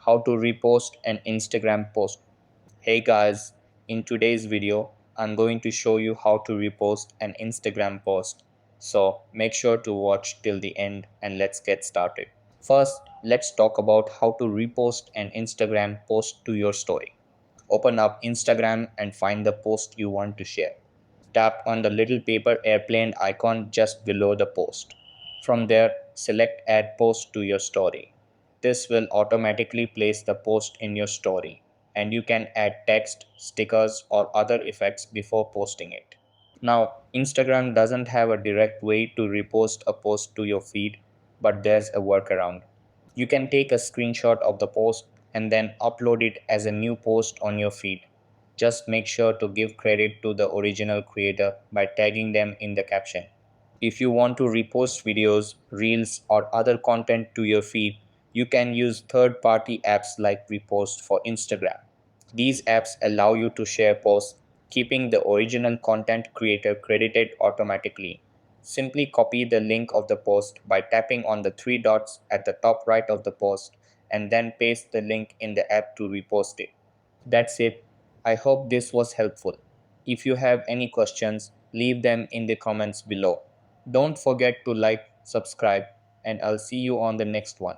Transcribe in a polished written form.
how to repost an Instagram post. Hey guys, in today's video, I'm going to show you how to repost an Instagram post. So make sure to watch till the end and let's get started. First, let's talk about how to repost an Instagram post to your story. Open up Instagram and find the post you want to share. Tap on the little paper airplane icon just below the post. From there, select Add Post to your story. This will automatically place the post in your story, and you can add text, stickers, or other effects before posting it. Now, Instagram doesn't have a direct way to repost a post to your feed, but there's a workaround. You can take a screenshot of the post and then upload it as a new post on your feed. Just make sure to give credit to the original creator by tagging them in the caption. If you want to repost videos, reels, or other content to your feed, you can use third party apps like Repost for Instagram. These apps allow you to share posts, keeping the original content creator credited automatically. Simply copy the link of the post by tapping on the three dots at the top right of the post and then paste the link in the app to repost it. That's it. I hope this was helpful. If you have any questions, leave them in the comments below. Don't forget to like, subscribe, and I'll see you on the next one.